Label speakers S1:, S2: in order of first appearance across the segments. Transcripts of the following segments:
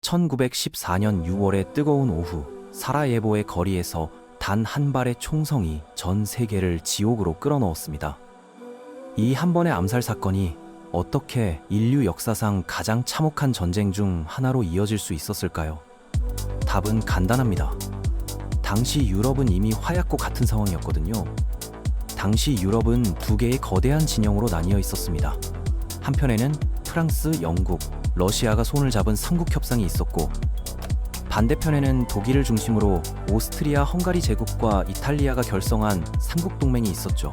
S1: 1914년 6월의 뜨거운 오후, 사라예보의 거리에서 단 한 발의 총성이 전 세계를 지옥으로 끌어넣었습니다. 이 한 번의 암살 사건이 어떻게 인류 역사상 가장 참혹한 전쟁 중 하나로 이어질 수 있었을까요? 답은 간단합니다. 당시 유럽은 이미 화약고 같은 상황이었거든요. 당시 유럽은 두 개의 거대한 진영으로 나뉘어 있었습니다. 한편에는 프랑스, 영국, 러시아가 손을 잡은 삼국 협상이 있었고, 반대편에는 독일을 중심으로 오스트리아, 헝가리 제국과 이탈리아가 결성한 삼국 동맹이 있었죠.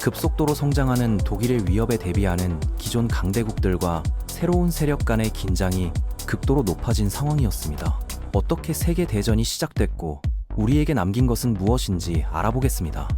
S1: 급속도로 성장하는 독일의 위협에 대비하는 기존 강대국들과 새로운 세력 간의 긴장이 극도로 높아진 상황이었습니다. 어떻게 세계 대전이 시작됐고 우리에게 남긴 것은 무엇인지 알아보겠습니다.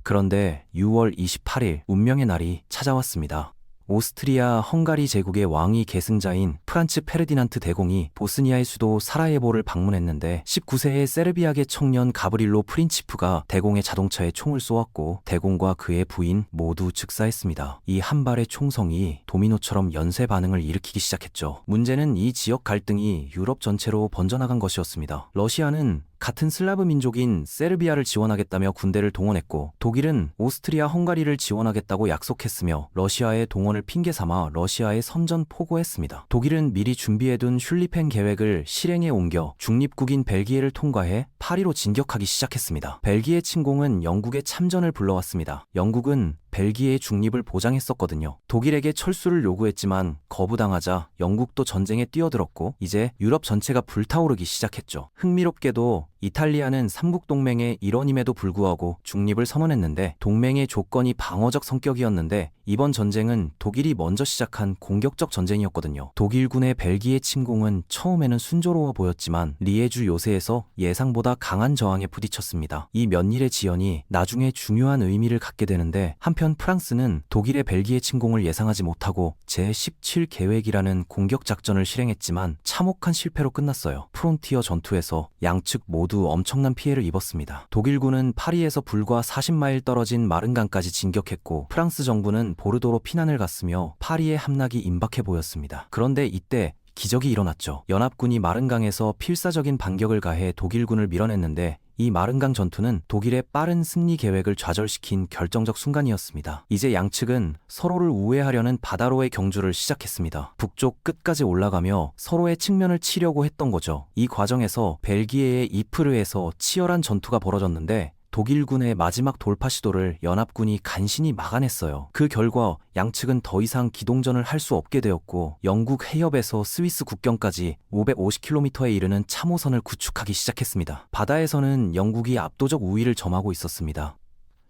S1: 그런데 6월 28일 운명의 날이 찾아왔습니다. 오스트리아 헝가리 제국의 왕위 계승자인 프란츠 페르디난트 대공이 보스니아의 수도 사라예보를 방문했는데 19세의 세르비아계 청년 가브릴로 프린치프가 대공의 자동차에 총을 쏘았고 대공과 그의 부인 모두 즉사했습니다. 이 한 발의 총성이 도미노처럼 연쇄 반응을 일으키기 시작했죠. 문제는 이 지역 갈등이 유럽 전체로 번져나간 것이었습니다. 러시아는 같은 슬라브 민족인 세르비아를 지원하겠다며 군대를 동원했고, 독일은 오스트리아 헝가리를 지원하겠다고 약속했으며 러시아의 동원을 핑계삼아 러시아에 선전포고했습니다. 독일은 미리 준비해둔 슐리펜 계획을 실행에 옮겨 중립국인 벨기에를 통과해 파리로 진격하기 시작했습니다. 벨기에 침공은 영국의 참전을 불러왔습니다. 영국은 벨기에의 중립을 보장했었거든요. 독일에게 철수를 요구했지만 거부당하자 영국도 전쟁에 뛰어들었고, 이제 유럽 전체가 불타오르기 시작했죠. 흥미롭게도 이탈리아는 삼국동맹의 일원임에도 불구하고 중립을 선언했는데, 동맹의 조건이 방어적 성격이었는데 이번 전쟁은 독일이 먼저 시작한 공격적 전쟁이었거든요. 독일군의 벨기에 침공은 처음에는 순조로워 보였지만 리에주 요새에서 예상보다 강한 저항에 부딪혔습니다. 이 면일의 지연이 나중에 중요한 의미를 갖게 되는데, 한편 프랑스는 독일의 벨기에 침공을 예상하지 못하고 제17 계획이라는 공격 작전을 실행했지만 참혹한 실패로 끝났어요. 프론티어 전투에서 양측 모두 엄청난 피해를 입었습니다. 독일군은 파리에서 불과 40마일 떨어진 마른강까지 진격했고, 프랑스 정부는 보르도로 피난을 갔으며 파리의 함락이 임박해 보였습니다. 그런데 이때 기적이 일어났죠. 연합군이 마른강에서 필사적인 반격을 가해 독일군을 밀어냈는데, 이 마른강 전투는 독일의 빠른 승리 계획을 좌절시킨 결정적 순간이었습니다. 이제 양측은 서로를 우회하려는 바다로의 경주를 시작했습니다. 북쪽 끝까지 올라가며 서로의 측면을 치려고 했던 거죠. 이 과정에서 벨기에의 이프르에서 치열한 전투가 벌어졌는데, 독일군의 마지막 돌파 시도를 연합군이 간신히 막아냈어요. 그 결과 양측은 더 이상 기동전을 할 수 없게 되었고, 영국 해협에서 스위스 국경까지 550km에 이르는 참호선을 구축하기 시작했습니다. 바다에서는 영국이 압도적 우위를 점하고 있었습니다.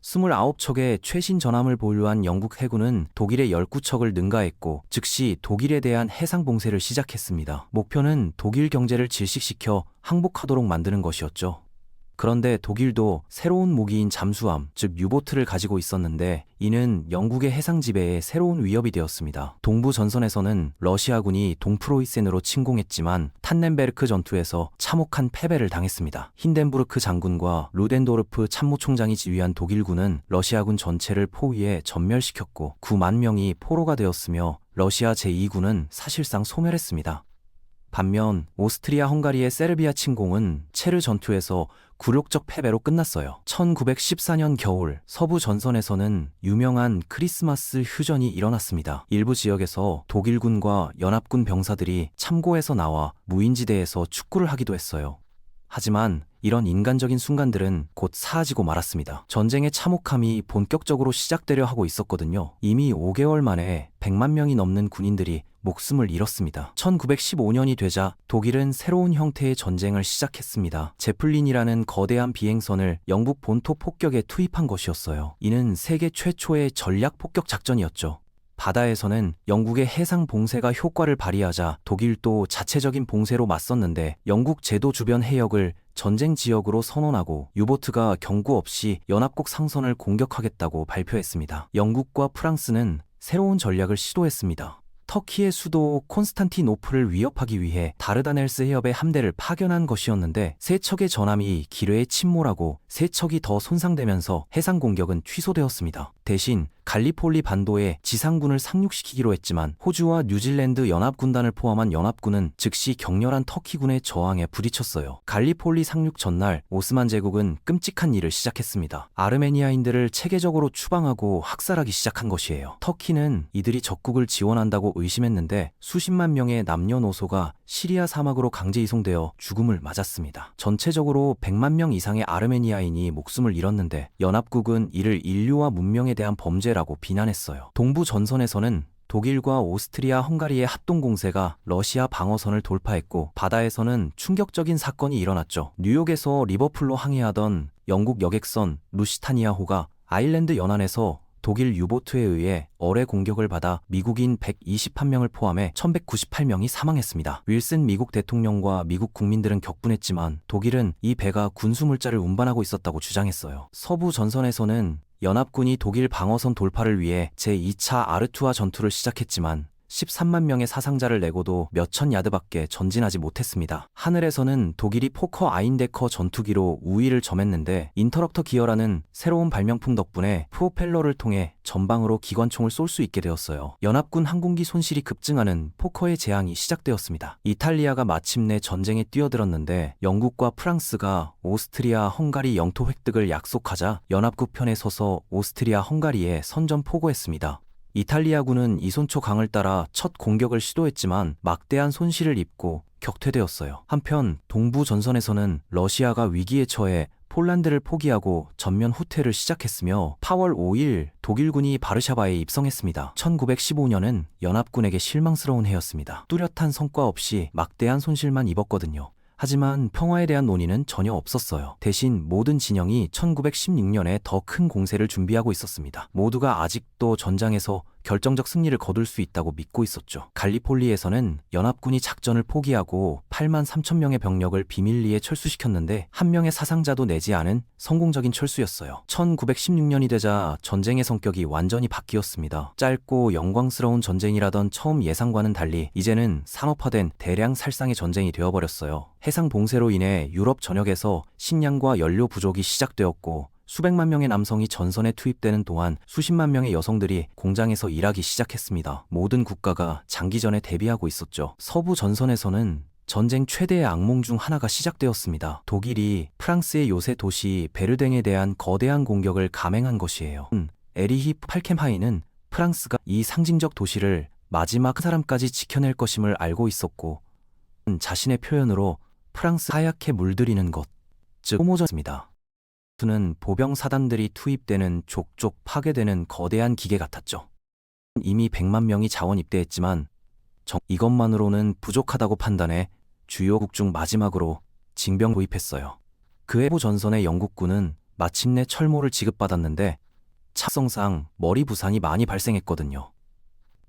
S1: 29척의 최신 전함을 보유한 영국 해군은 독일의 19척을 능가했고, 즉시 독일에 대한 해상 봉쇄를 시작했습니다. 목표는 독일 경제를 질식시켜 항복하도록 만드는 것이었죠. 그런데 독일도 새로운 무기인 잠수함, 즉 유보트를 가지고 있었는데, 이는 영국의 해상 지배에 새로운 위협이 되었습니다. 동부 전선에서는 러시아군이 동프로이센으로 침공했지만 탄넨베르크 전투에서 참혹한 패배를 당했습니다. 힌덴부르크 장군과 루덴도르프 참모총장이 지휘한 독일군은 러시아군 전체를 포위해 전멸시켰고 9만 명이 포로가 되었으며 러시아 제2군은 사실상 소멸했습니다. 반면 오스트리아 헝가리의 세르비아 침공은 체르 전투에서 굴욕적 패배로 끝났어요. 1914년 겨울 서부 전선에서는 유명한 크리스마스 휴전이 일어났습니다. 일부 지역에서 독일군과 연합군 병사들이 참고에서 나와 무인지대에서 축구를 하기도 했어요. 하지만 이런 인간적인 순간들은 곧 사라지고 말았습니다. 전쟁의 참혹함이 본격적으로 시작되려 하고 있었거든요. 이미 5개월 만에 100만 명이 넘는 군인들이 목숨을 잃었습니다. 1915년이 되자 독일은 새로운 형태의 전쟁을 시작했습니다. 제플린이라는 거대한 비행선을 영국 본토 폭격에 투입한 것이었어요. 이는 세계 최초의 전략 폭격 작전이었죠. 바다에서는 영국의 해상 봉쇄가 효과를 발휘하자 독일도 자체적인 봉쇄로 맞섰는데, 영국 제도 주변 해역을 전쟁 지역으로 선언하고 유보트가 경고 없이 연합국 상선을 공격하겠다고 발표했습니다. 영국과 프랑스는 새로운 전략을 시도했습니다. 터키의 수도 콘스탄티노플을 위협하기 위해 다르다넬스 해협에 함대를 파견한 것이었는데, 세 척의 전함이 기뢰에 침몰하고 세 척이 더 손상되면서 해상 공격은 취소되었습니다. 대신 갈리폴리 반도에 지상군을 상륙시키기로 했지만 호주와 뉴질랜드 연합군단을 포함한 연합군은 즉시 격렬한 터키군의 저항에 부딪혔어요. 갈리폴리 상륙 전날 오스만 제국은 끔찍한 일을 시작했습니다. 아르메니아인들을 체계적으로 추방하고 학살하기 시작한 것이에요. 터키는 이들이 적국을 지원한다고 의심했는데 수십만 명의 남녀노소가 시리아 사막으로 강제 이송되어 죽음을 맞았습니다. 전체적으로 100만 명 이상의 아르메니아인이 목숨을 잃었는데 연합국은 이를 인류와 문명에 대한 범죄라고 비난했어요. 동부 전선에서는 독일과 오스트리아 헝가리의 합동공세가 러시아 방어선을 돌파했고 바다에서는 충격적인 사건이 일어났죠. 뉴욕에서 리버풀로 항해하던 영국 여객선 루시타니아호가 아일랜드 연안에서 독일 유보트에 의해 어뢰 공격을 받아 미국인 121명을 포함해 1198명이 사망했습니다. 윌슨 미국 대통령과 미국 국민들은 격분했지만 독일은 이 배가 군수물자를 운반하고 있었다고 주장했어요. 서부 전선에서는 연합군이 독일 방어선 돌파를 위해 제2차 아르투아 전투를 시작했지만 13만 명의 사상자를 내고도 몇천 야드밖에 전진하지 못했습니다. 하늘에서는 독일이 포커 아인데커 전투기로 우위를 점했는데 인터럽터 기어라는 새로운 발명품 덕분에 프로펠러를 통해 전방으로 기관총을 쏠 수 있게 되었어요. 연합군 항공기 손실이 급증하는 포커의 재앙이 시작되었습니다. 이탈리아가 마침내 전쟁에 뛰어들었는데 영국과 프랑스가 오스트리아 헝가리 영토 획득을 약속하자 연합국 편에 서서 오스트리아 헝가리에 선전포고했습니다. 이탈리아군은 이손초 강을 따라 첫 공격을 시도했지만 막대한 손실을 입고 격퇴되었어요. 한편 동부 전선에서는 러시아가 위기에 처해 폴란드를 포기하고 전면 후퇴를 시작했으며 8월 5일 독일군이 바르샤바에 입성했습니다. 1915년은 연합군에게 실망스러운 해였습니다. 뚜렷한 성과 없이 막대한 손실만 입었거든요. 하지만 평화에 대한 논의는 전혀 없었어요. 대신 모든 진영이 1916년에 더 큰 공세를 준비하고 있었습니다. 모두가 아직도 전장에서 결정적 승리를 거둘 수 있다고 믿고 있었죠. 갈리폴리에서는 연합군이 작전을 포기하고 8만 3천 명의 병력을 비밀리에 철수시켰는데 한 명의 사상자도 내지 않은 성공적인 철수였어요. 1916년이 되자 전쟁의 성격이 완전히 바뀌었습니다. 짧고 영광스러운 전쟁이라던 처음 예상과는 달리 이제는 산업화된 대량 살상의 전쟁이 되어버렸어요. 해상 봉쇄로 인해 유럽 전역에서 식량과 연료 부족이 시작되었고 수백만 명의 남성이 전선에 투입되는 동안 수십만 명의 여성들이 공장에서 일하기 시작했습니다. 모든 국가가 장기전에 대비하고 있었죠. 서부 전선에서는 전쟁 최대의 악몽 중 하나가 시작되었습니다. 독일이 프랑스의 요새 도시 베르댕에 대한 거대한 공격을 감행한 것이에요. 에리히 팔켐하이는 프랑스가 이 상징적 도시를 마지막 한 사람까지 지켜낼 것임을 알고 있었고 자신의 표현으로 프랑스 하얗게 물들이는 것, 즉 호모전입니다. 는 보병 사단들이 투입되는 족족 파괴되는 거대한 기계 같았죠. 이미 100만 명이 자원 입대했지만 이것만으로는 부족하다고 판단해 주요국 중 마지막으로 징병 도입했어요. 그해 부 전선의 영국군은 마침내 철모를 지급받았는데 차성상 머리 부상이 많이 발생했거든요.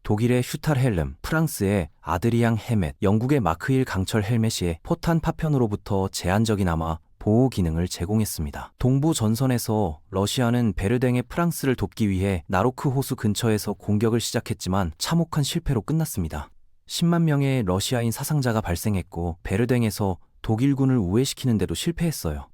S1: 독일의 슈탈 헬름, 프랑스의 아드리앙 헤멧, 영국의 마크1 강철 헬멧이 포탄 파편으로부터 제한적이나마 보호 기능을 제공했습니다. 동부 전선에서 러시아는 베르댕의 프랑스를 돕기 위해 나로크 호수 근처에서 공격을 시작했지만 참혹한 실패로 끝났습니다. 10만 명의 러시아인 사상자가 발생했고 베르댕에서 독일군을 우회시키는데도 실패했어요.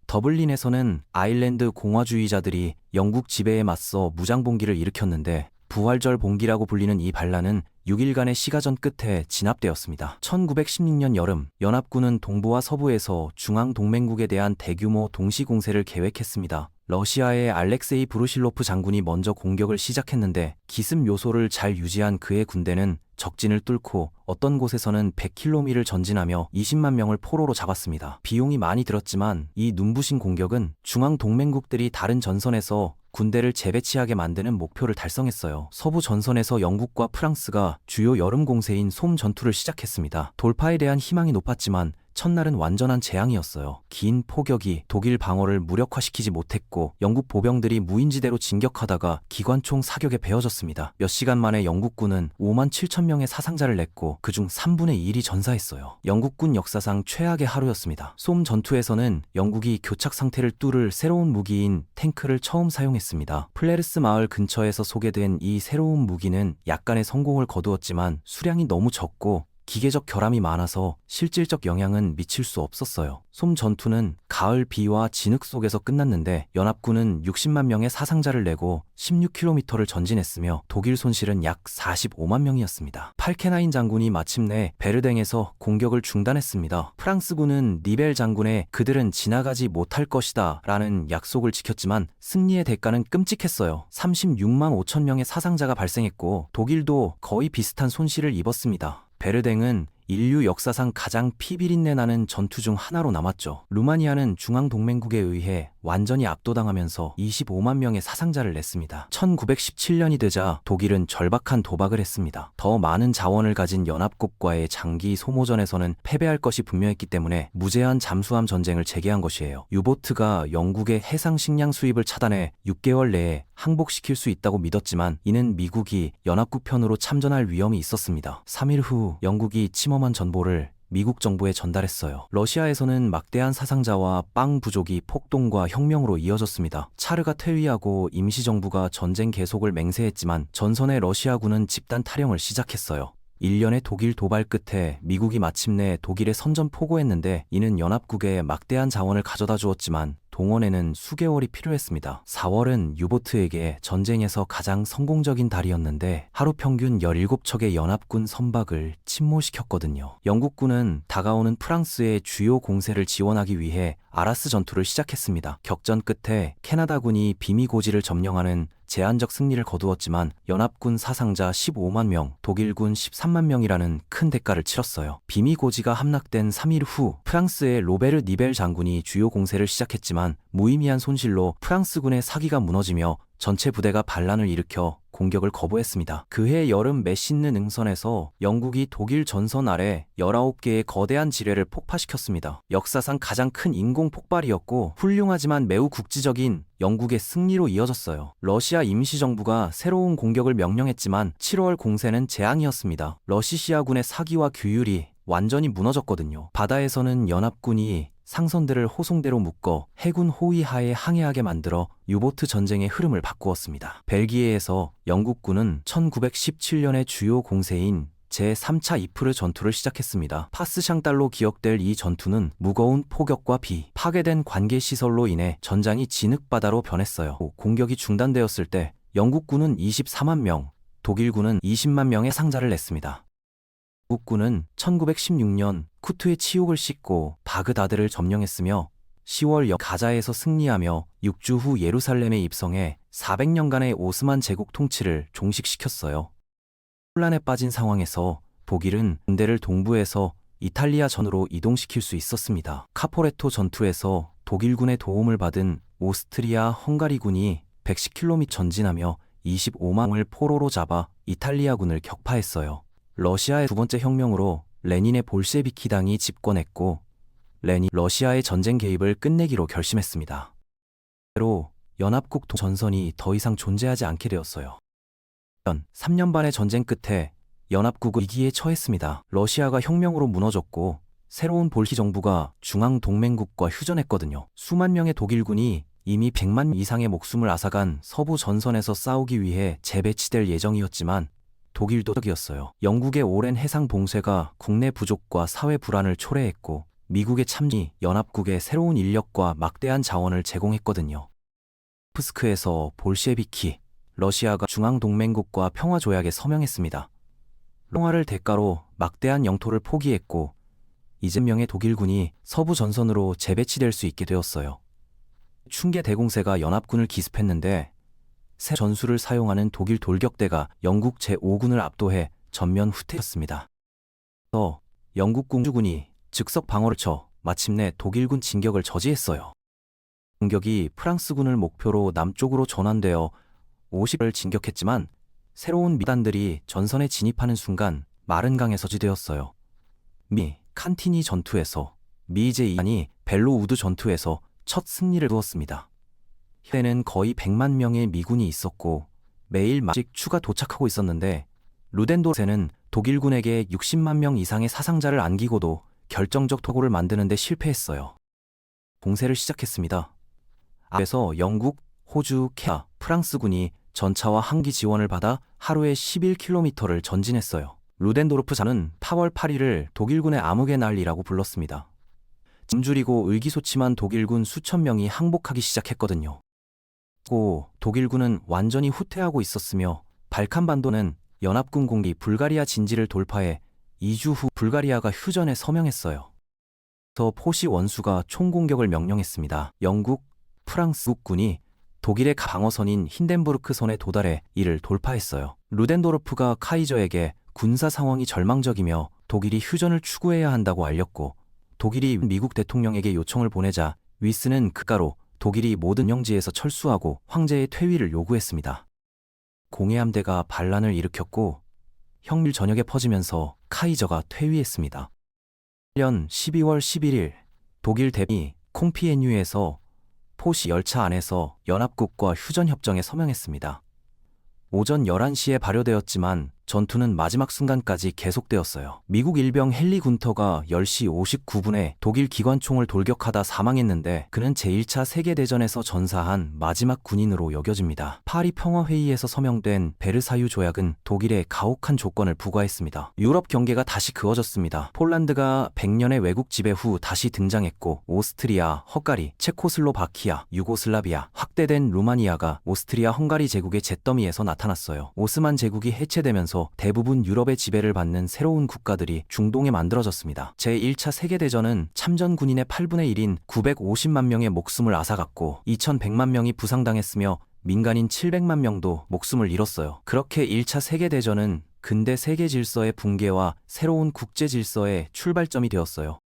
S1: 더블린에서는 아일랜드 공화주의자들이 영국 지배에 맞서 무장봉기를 일으켰는데 부활절 봉기라고 불리는 이 반란은 6일간의 시가전 끝에 진압되었습니다. 1916년 여름, 연합군은 동부와 서부에서 중앙동맹국에 대한 대규모 동시공세를 계획했습니다. 러시아의 알렉세이 브루실로프 장군이 먼저 공격을 시작했는데 기습 요소를 잘 유지한 그의 군대는 적진을 뚫고 어떤 곳에서는 100km를 전진하며 20만 명을 포로로 잡았습니다. 비용이 많이 들었지만 이 눈부신 공격은 중앙동맹국들이 다른 전선에서 군대를 재배치하게 만드는 목표를 달성했어요. 서부 전선에서 영국과 프랑스가 주요 여름 공세인 솜 전투를 시작했습니다. 돌파에 대한 희망이 높았지만 첫날은 완전한 재앙이었어요. 긴 포격이 독일 방어를 무력화시키지 못했고 영국 보병들이 무인지대로 진격하다가 기관총 사격에 베어졌습니다. 몇 시간 만에 영국군은 5만 7천 명의 사상자를 냈고 그중 3분의 1이 전사했어요. 영국군 역사상 최악의 하루였습니다. 솜 전투에서는 영국이 교착 상태를 뚫을 새로운 무기인 탱크를 처음 사용했습니다. 플레르스 마을 근처에서 소개된 이 새로운 무기는 약간의 성공을 거두었지만 수량이 너무 적고 기계적 결함이 많아서 실질적 영향은 미칠 수 없었어요. 솜 전투는 가을 비와 진흙 속에서 끝났는데 연합군은 60만 명의 사상자를 내고 16km를 전진했으며 독일 손실은 약 45만 명이었습니다. 팔케나인 장군이 마침내 베르댕에서 공격을 중단했습니다. 프랑스군은 니벨 장군의 그들은 지나가지 못할 것이다 라는 약속을 지켰지만 승리의 대가는 끔찍했어요. 36만 5천 명의 사상자가 발생했고 독일도 거의 비슷한 손실을 입었습니다. 베르댕은 인류 역사상 가장 피비린내 나는 전투 중 하나로 남았죠. 루마니아는 중앙동맹국에 의해 완전히 압도당하면서 25만 명의 사상자를 냈습니다. 1917년이 되자 독일은 절박한 도박을 했습니다. 더 많은 자원을 가진 연합국과의 장기 소모전에서는 패배할 것이 분명했기 때문에 무제한 잠수함 전쟁을 재개한 것이에요. 유보트가 영국의 해상 식량 수입을 차단해 6개월 내에 항복시킬 수 있다고 믿었지만 이는 미국이 연합국 편으로 참전할 위험이 있었습니다. 3일 후 영국이 침범한 전보를 미국 정부에 전달했어요. 러시아에서는 막대한 사상자와 빵 부족이 폭동과 혁명으로 이어졌습니다. 차르가 퇴위하고 임시정부가 전쟁 계속을 맹세했지만 전선의 러시아군은 집단 탈영을 시작했어요. 1년의 독일 도발 끝에 미국이 마침내 독일에 선전포고했는데 이는 연합국에 막대한 자원을 가져다 주었지만 동원에는 수개월이 필요했습니다. 4월은 유보트에게 전쟁에서 가장 성공적인 달이었는데 하루 평균 17척의 연합군 선박을 침몰시켰거든요. 영국군은 다가오는 프랑스의 주요 공세를 지원하기 위해 아라스 전투를 시작했습니다. 격전 끝에 캐나다군이 비미고지를 점령하는 제한적 승리를 거두었지만 연합군 사상자 15만 명, 독일군 13만 명이라는 큰 대가를 치렀어요. 비미고지가 함락된 3일 후 프랑스의 로베르 니벨 장군이 주요 공세를 시작했지만 무의미한 손실로 프랑스군의 사기가 무너지며 전체 부대가 반란을 일으켜 공격을 거부했습니다. 그해 여름 메신느 능선에서 영국이 독일 전선 아래 19개의 거대한 지뢰를 폭파시켰습니다. 역사상 가장 큰 인공 폭발이었고 훌륭하지만 매우 국지적인 영국의 승리로 이어졌어요. 러시아 임시정부가 새로운 공격을 명령했지만 7월 공세는 재앙이었습니다. 러시아군의 사기와 규율이 완전히 무너졌거든요. 바다에서는 연합군이 상선들을 호송대로 묶어 해군 호위 하에 항해하게 만들어 유보트 전쟁의 흐름을 바꾸었습니다. 벨기에에서 영국군은 1917년의 주요 공세인 제3차 이프르 전투를 시작했습니다. 파스샹달로 기억될 이 전투는 무거운 포격과 비, 파괴된 관계시설로 인해 전장이 진흙바다로 변했어요. 공격이 중단되었을 때 영국군은 24만 명, 독일군은 20만 명의 상자를 냈습니다. 영국군은 1916년 쿠트의 치욕을 씻고 바그다드를 점령했으며 10월 가자에서 승리하며 6주 후 예루살렘에 입성해 400년간의 오스만 제국 통치를 종식시켰어요. 혼란에 빠진 상황에서 독일은 군대를 동부에서 이탈리아 전으로 이동시킬 수 있었습니다. 카포레토 전투에서 독일군의 도움을 받은 오스트리아 헝가리군이 110km 전진하며 25만을 포로로 잡아 이탈리아군을 격파했어요. 러시아의 두 번째 혁명으로 레닌의 볼셰비키당이 집권했고 레닌 러시아의 전쟁 개입을 끝내기로 결심했습니다. 로 연합국 전선이 더 이상 존재하지 않게 되었어요. 3년 반의 전쟁 끝에 연합국은 위기에 처했습니다. 러시아가 혁명으로 무너졌고 새로운 볼시 정부가 중앙동맹국과 휴전했거든요. 수만 명의 독일군이 이미 100만 이상의 목숨을 앗아간 서부 전선에서 싸우기 위해 재배치될 예정이었지만 독일도 적이었어요. 영국의 오랜 해상 봉쇄가 국내 부족과 사회 불안을 초래했고 미국의 참전이 연합국에 새로운 인력과 막대한 자원을 제공했거든요. 프스크에서 볼셰비키, 러시아가 중앙동맹국과 평화조약에 서명했습니다. 평화를 대가로 막대한 영토를 포기했고 이제 명의 독일군이 서부 전선으로 재배치될 수 있게 되었어요. 충계 대공세가 연합군을 기습했는데 새 전술을 사용하는 독일 돌격대가 영국 제5군을 압도해 전면 후퇴했습니다. 또 영국 공주군이 즉석 방어를 쳐 마침내 독일군 진격을 저지했어요. 공격이 프랑스군을 목표로 남쪽으로 전환되어 50을 진격했지만 새로운 미단들이 전선에 진입하는 순간 마른 강에 서지되었어요. 미 칸티니 전투에서 미 제2단이 벨로우드 전투에서 첫 승리를 두었습니다. 현에는 거의 100만 명의 미군이 있었고 매일 마씩 추가 도착하고 있었는데 루덴도르세는 독일군에게 60만 명 이상의 사상자를 안기고도 결정적 도구를 만드는 데 실패했어요. 공세를 시작했습니다. 앞에서 영국, 호주, 캐나다, 프랑스군이 전차와 항기 지원을 받아 하루에 11km를 전진했어요. 루덴도르프 장은 8월 8일을 독일군의 암흑의 날이라고 불렀습니다. 굶주리고 의기소침한 독일군 수천 명이 항복하기 시작했거든요. 독일군은 완전히 후퇴하고 있었으며 발칸반도는 연합군 공기 불가리아 진지를 돌파해 2주 후 불가리아가 휴전에 서명했어요. 그래서 포시 원수가 총공격을 명령했습니다. 영국, 프랑스 국군이 독일의 방어선인 힌덴부르크 선에 도달해 이를 돌파했어요. 루덴도르프가 카이저에게 군사 상황이 절망적이며 독일이 휴전을 추구해야 한다고 알렸고, 독일이 미국 대통령에게 요청을 보내자 위스는 급가로 독일이 모든 영지에서 철수하고 황제의 퇴위를 요구했습니다. 공해함대가 반란을 일으켰고 형밀 전역에 퍼지면서 카이저가 퇴위했습니다. 1년 12월 11일 독일 대비 콩피에뉴에서 포시 열차 안에서 연합국과 휴전협정에 서명했습니다. 오전 11시에 발효되었지만 전투는 마지막 순간까지 계속되었어요. 미국 일병 헨리 군터가 10시 59분에 독일 기관총을 돌격하다 사망했는데 그는 제1차 세계대전에서 전사한 마지막 군인으로 여겨집니다. 파리 평화회의에서 서명된 베르사유 조약은 독일에 가혹한 조건을 부과했습니다. 유럽 경계가 다시 그어졌습니다. 폴란드가 100년의 외국 지배 후 다시 등장했고, 오스트리아, 헝가리, 체코슬로바키아, 유고슬라비아, 확대된 루마니아가 오스트리아 헝가리 제국의 잿더미에서 나타났어요. 오스만 제국이 해체되면서 대부분 유럽의 지배를 받는 새로운 국가들이 중동에 만들어졌습니다. 제1차 세계대전은 참전 군인의 8분의 1인 950만 명의 목숨을 앗아갔고 2100만 명이 부상당했으며 민간인 700만 명도 목숨을 잃었어요. 그렇게 1차 세계대전은 근대 세계 질서의 붕괴와 새로운 국제 질서의 출발점이 되었어요.